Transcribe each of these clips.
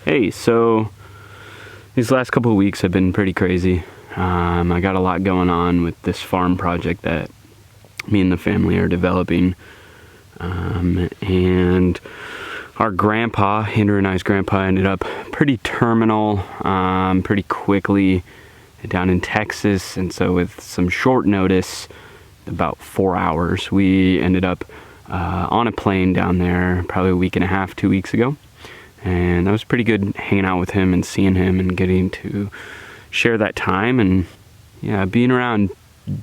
Hey, so these last couple of weeks have been pretty crazy. I got a lot going on with this farm project that me and the family are developing. And our grandpa, Andrew and I's grandpa, ended up pretty terminal pretty quickly down in Texas. And so with some short notice, about 4 hours, we ended up on a plane down there probably a week and a half, 2 weeks ago. And that was pretty good hanging out with him and seeing him and getting to share that time. And yeah, being around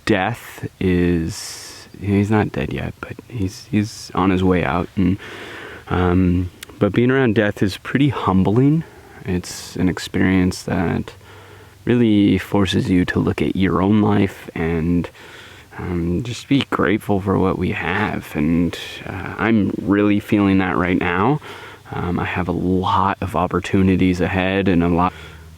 death is, he's not dead yet, but he's on his way out. And but being around death is pretty humbling. It's an experience that really forces you to look at your own life and just be grateful for what we have. And I'm really feeling that right now. I have a lot of opportunities ahead and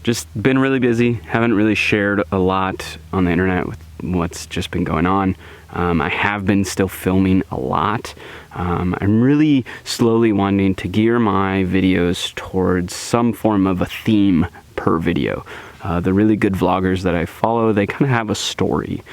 just been really busy. Haven't really shared a lot on the internet with what's just been going on. I have been still filming a lot. I'm really slowly wanting to gear my videos towards some form of a theme per video. The really good vloggers that I follow, they kind of have a story.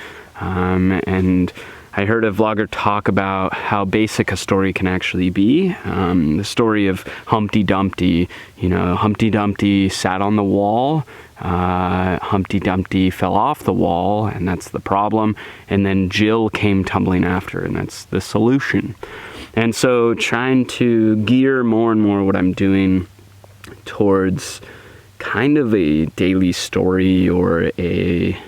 And I heard a vlogger talk about how basic a story can actually be. The story of Humpty Dumpty. You know, Humpty Dumpty sat on the wall. Humpty Dumpty fell off the wall, and that's the problem. And then Jill came tumbling after, and that's the solution. And so trying to gear more and more what I'm doing towards kind of a daily story or a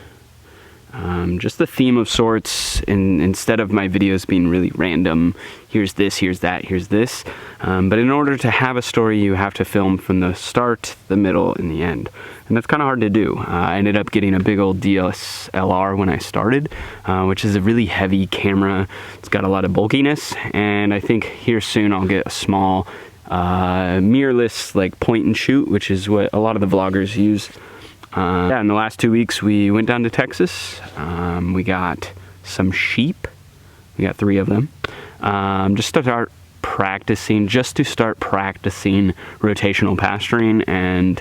just a theme of sorts, instead of my videos being really random. Here's this, here's that, here's this. But in order to have a story, you have to film from the start, the middle, and the end. And that's kind of hard to do. I ended up getting a big old DSLR when I started, which is a really heavy camera. It's got a lot of bulkiness, and I think here soon I'll get a small mirrorless like point and shoot, which is what a lot of the vloggers use. Yeah, in the last 2 weeks we went down to Texas. We got some sheep. We got 3 of them. Just to start practicing rotational pasturing and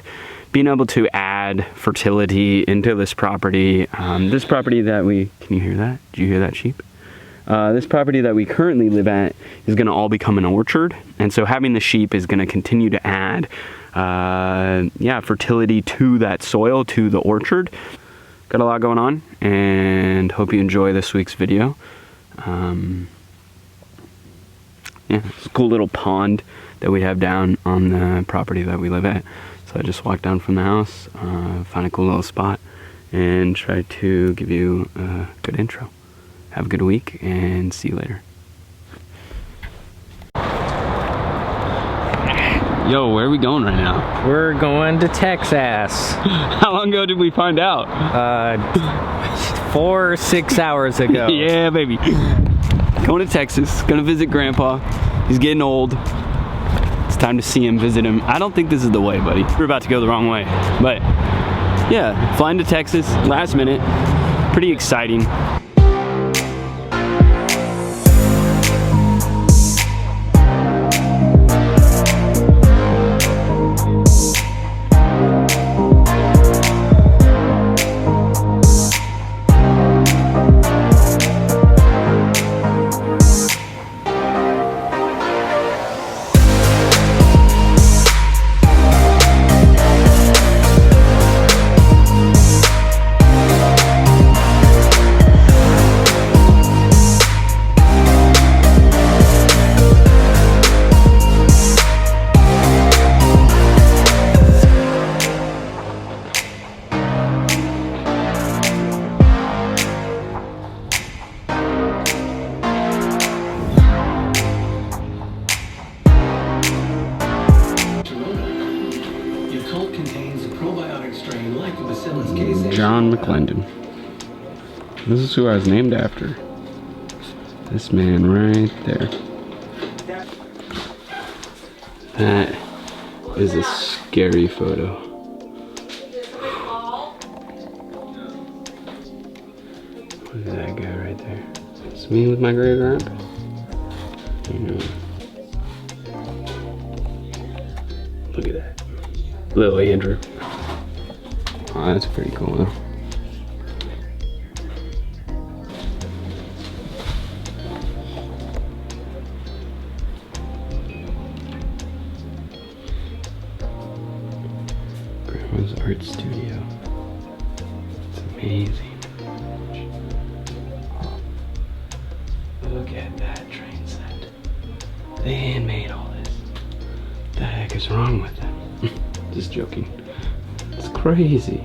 being able to add fertility into this property. This property that can you hear that? Did you hear that sheep? This property that we currently live at is going to all become an orchard, and so having the sheep is going to continue to add fertility to that soil, to the orchard. Got a lot going on, and hope you enjoy this week's video. It's a cool little pond that we have down on the property that we live at. So I just walked down from the house, found a cool little spot, and tried to give you a good intro. Have a good week, and see you later. Yo, where are we going right now? We're going to Texas. How long ago did we find out? 4 or 6 hours ago. Yeah, baby. Going to Texas, gonna visit Grandpa. He's getting old. It's time to see him, visit him. I don't think this is the way, buddy. We're about to go the wrong way. But yeah, flying to Texas, last minute. Pretty exciting. John McClendon. This is who I was named after. This man right there. That is a scary photo. Look at that guy right there. It's me with my great grandpa. Look at that. Little Andrew. Oh, that's pretty cool though. Grandma's art studio. It's amazing. Look at that train set. They handmade all this. What the heck is wrong with them? Just joking. It's crazy.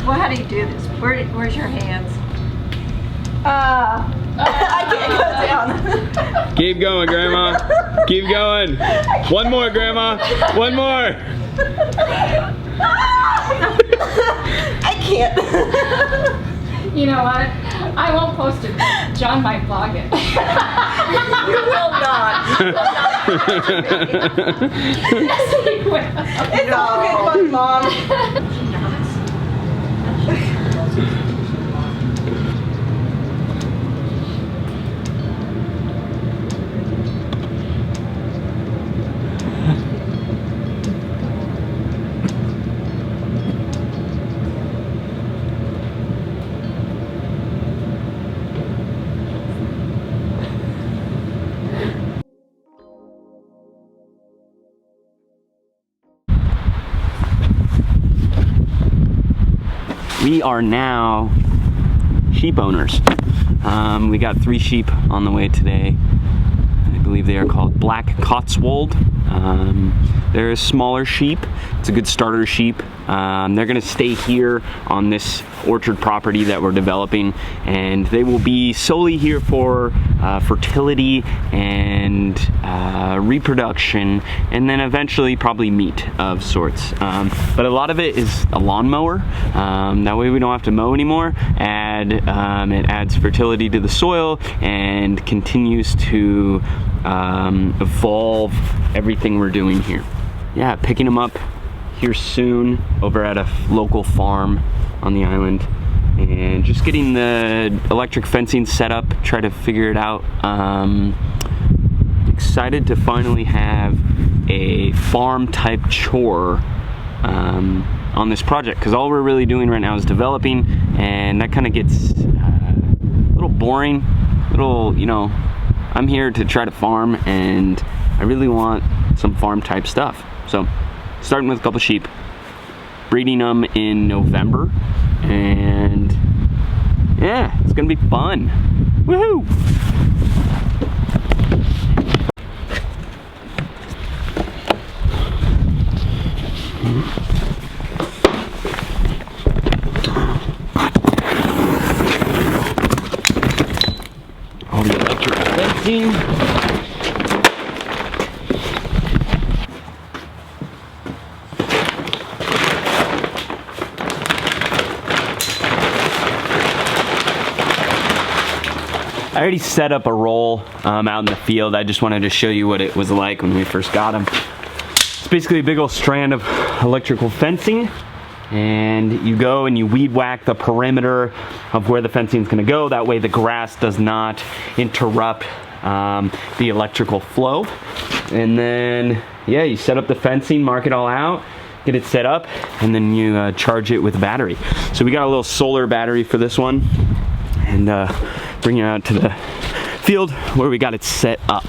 Well, how do you do this? Where's your hands? I can't go down. Keep going, Grandma. Keep going. One more, Grandma. One more. I can't. You know what? I won't post it. John might vlog it. You will not. Yes, he will. It's all good fun, Mom. We are now sheep owners. We got 3 sheep on the way today. I believe they are called Black Cotswold. They're a smaller sheep. It's a good starter sheep. They're gonna stay here on this orchard property that we're developing, and they will be solely here for fertility and reproduction, and then eventually probably meat of sorts. But a lot of it is a lawnmower. That way we don't have to mow anymore. It adds fertility to the soil and continues to evolve everything we're doing here. Yeah, picking them up here soon over at a local farm on the island, and just getting the electric fencing set up, try to figure it out. Excited to finally have a farm type chore on this project, because all we're really doing right now is developing, and that kind of gets a little boring, you know, I'm here to try to farm, and I really want some farm type stuff. So starting with a couple sheep, breeding them in November, and yeah, it's gonna be fun. Woohoo! All the electric fencing. I already set up a roll out in the field. I just wanted to show you what it was like when we first got them. It's basically a big old strand of electrical fencing, and you go and you weed whack the perimeter of where the fencing is going to go. That way the grass does not interrupt the electrical flow. And then, yeah, you set up the fencing, mark it all out, get it set up, and then you charge it with a battery. So we got a little solar battery for this one, and bring it out to the field where we got it set up.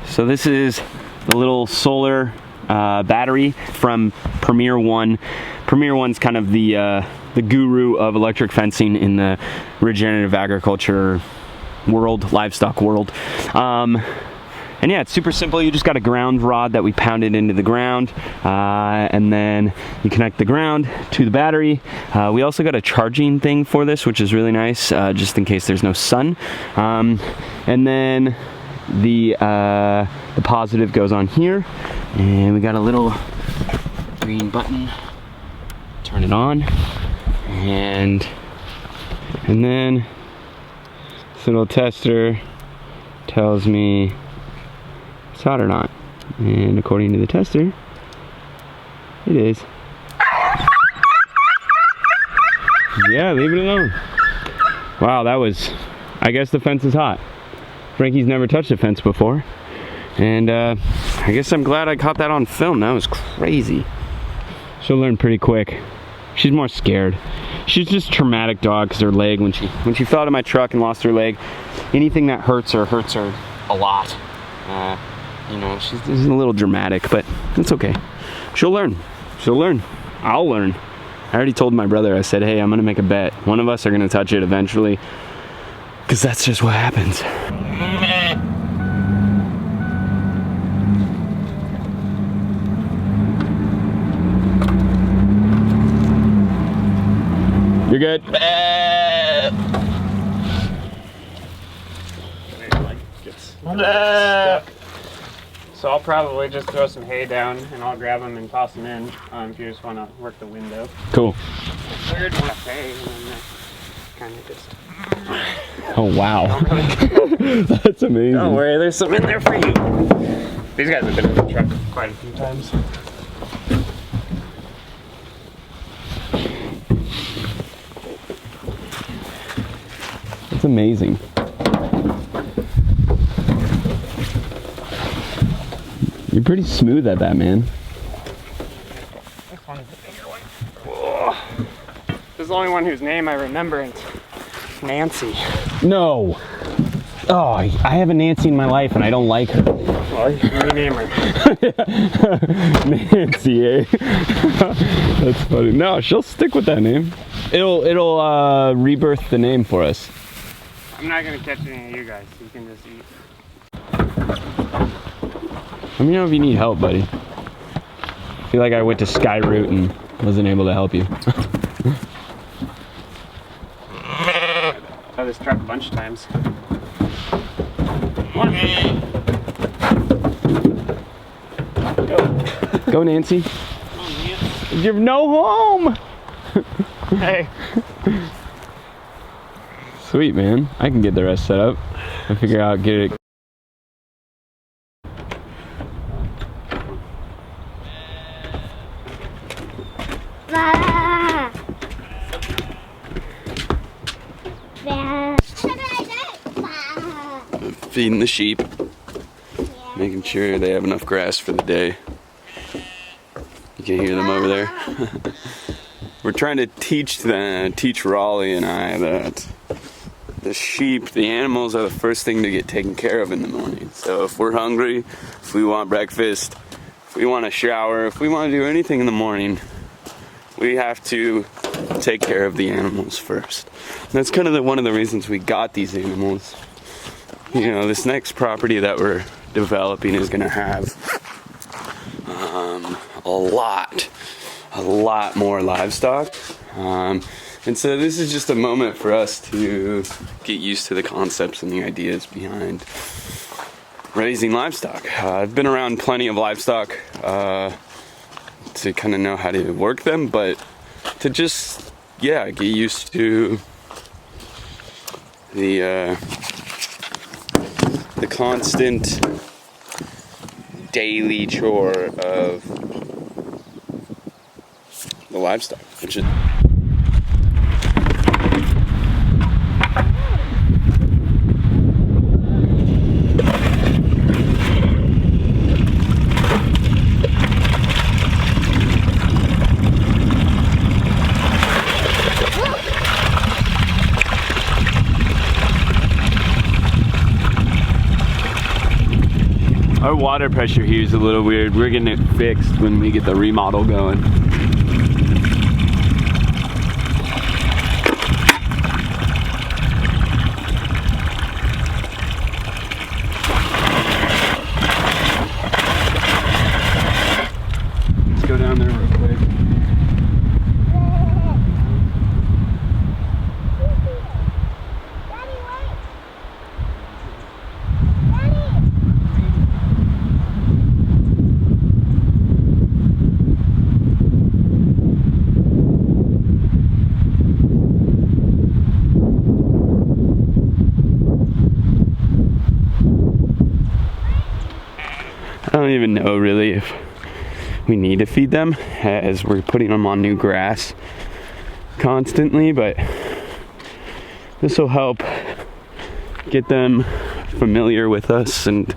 So this is the little solar battery from Premier One. Premier One's kind of the guru of electric fencing in the regenerative agriculture world, livestock world. And yeah, it's super simple. You just got a ground rod that we pounded into the ground, and then you connect the ground to the battery. We also got a charging thing for this, which is really nice, just in case there's no sun. And then the positive goes on here, and we got a little green button. Turn it on, and then this little tester tells me it's hot or not, and according to the tester, it is. Yeah, leave it alone. Wow, that was, I guess the fence is hot. Frankie's never touched a fence before, and I guess I'm glad I caught that on film. That was crazy. She'll learn pretty quick. She's more scared. She's just a traumatic dog because her leg, when she fell out of my truck and lost her leg, anything that hurts her a lot. You know, she's a little dramatic, but it's okay. She'll learn. She'll learn. I'll learn. I already told my brother, I said, hey, I'm gonna make a bet. One of us are gonna touch it eventually, because that's just what happens. You're good. So I'll probably just throw some hay down and I'll grab them and toss them in if you just want to work the window. Cool. Third one, hay, and then kind of just... Oh, wow. That's amazing. Don't worry, there's some in there for you. These guys have been in the truck quite a few times. That's amazing. You're pretty smooth at that, man. This one's the bigger one. Whoa. This is the only one whose name I remember, and it's Nancy. No. Oh, I have a Nancy in my life and I don't like her. Well, you can rename her. Nancy, eh? That's funny. No, she'll stick with that name. It'll rebirth the name for us. I'm not gonna catch any of you guys, so you can just eat. Let me know if you need help, buddy. I feel like I went to Skyroot and wasn't able to help you. I've this truck a bunch of times. Go, Nancy. You've no home. Hey. Sweet, man. I can get the rest set up. I figure out get it. Feeding the sheep, making sure they have enough grass for the day. You can hear them over there. We're trying to teach Raleigh and I that the sheep, the animals, are the first thing to get taken care of in the morning. So if we're hungry, if we want breakfast, if we want a shower, if we want to do anything in the morning, we have to take care of the animals first. And that's kind of one of the reasons we got these animals. You know, this next property that we're developing is going to have a lot more livestock. And so this is just a moment for us to get used to the concepts and the ideas behind raising livestock. I've been around plenty of livestock to kind of know how to work them, but to just, yeah, get used to the constant daily chore of the livestock, which is our water pressure here is a little weird. We're getting it fixed when we get the remodel going. don't even know really if we need to feed them, as we're putting them on new grass constantly, but this will help get them familiar with us and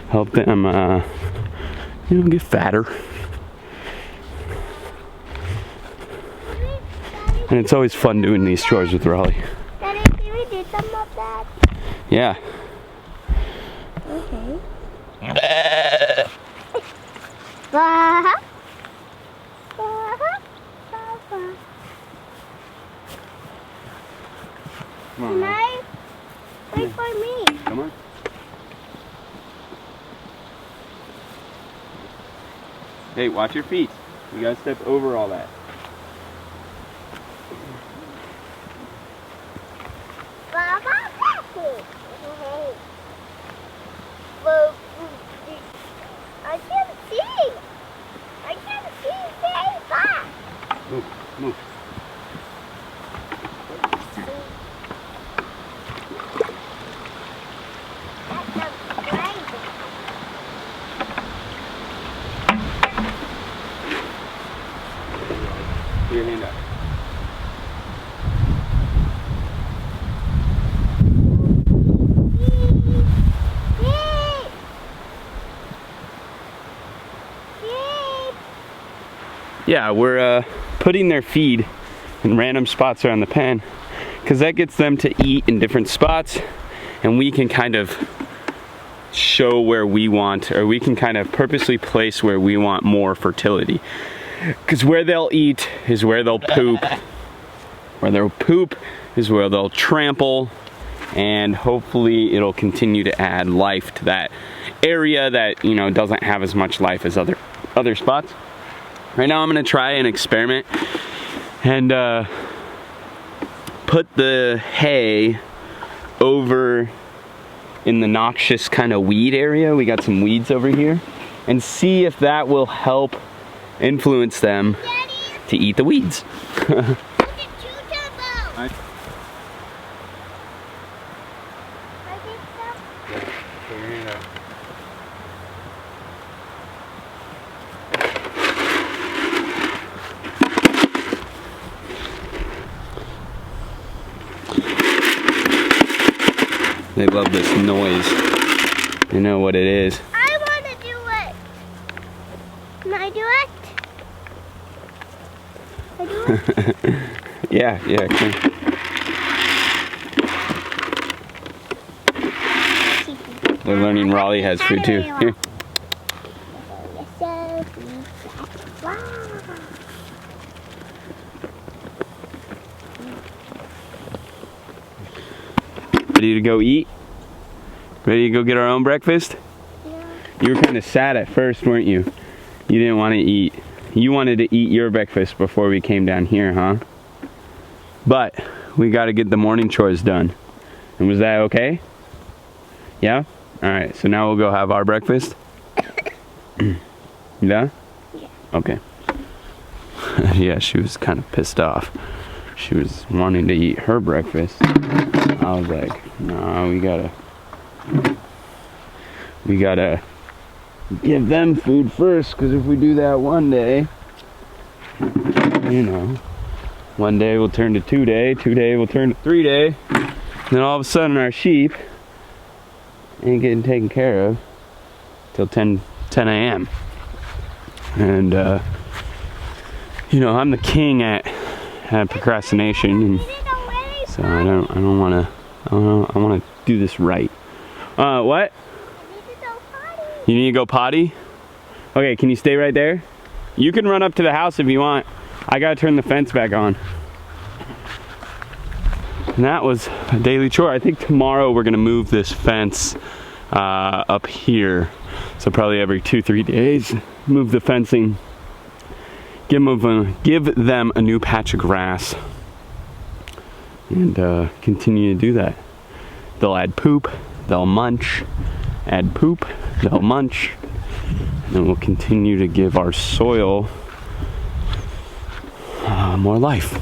help them get fatter. And it's always fun doing these chores with Raleigh. Daddy, can we do some of that? Yeah. Okay. Bah. Come on, Can Raleigh. I? Wait for me. Come on. Hey, watch your feet. You gotta step over all that. I can't see. I can't see very far. Move, move. That's crazy. Put your hand up. Yeah, we're putting their feed in random spots around the pen because that gets them to eat in different spots, and we can kind of show where we want, or we can kind of purposely place where we want more fertility. Because where they'll eat is where they'll poop. Where they'll poop is where they'll trample, and hopefully it'll continue to add life to that area that, you know, doesn't have as much life as other spots. Right now I'm gonna try an experiment and put the hay over in the noxious kind of weed area. We got some weeds over here, and see if that will help influence them to eat the weeds. Look at two turbos. I- I think so. They love this noise. They know what it is. I want to do it. Can I do it? I do it? Yeah, okay. They're learning Raleigh has food too. Here. Wow. Ready to go eat? Ready to go get our own breakfast? Yeah. You were kind of sad at first, weren't you? You didn't want to eat. You wanted to eat your breakfast before we came down here, huh? But we got to get the morning chores done. And was that okay? Yeah? Alright, so now we'll go have our breakfast. Yeah? Yeah. Okay. Yeah, she was kind of pissed off. She was wanting to eat her breakfast. I was like, no, we gotta give them food first, because if we do that one day, you know, one day will turn to 2 day, 2 day will turn to 3 day, then all of a sudden our sheep ain't getting taken care of till 10 a.m. And you know, I'm the king at procrastination, and so I want to do this right. What? You need to go potty? Okay, can you stay right there? You can run up to the house if you want. I gotta turn the fence back on. And that was a daily chore. I think tomorrow we're gonna move this fence up here. So probably every 2-3 days, move the fencing. Give them a new patch of grass. And continue to do that. They'll add poop, they'll munch, add poop, they'll munch, and then we'll continue to give our soil more life.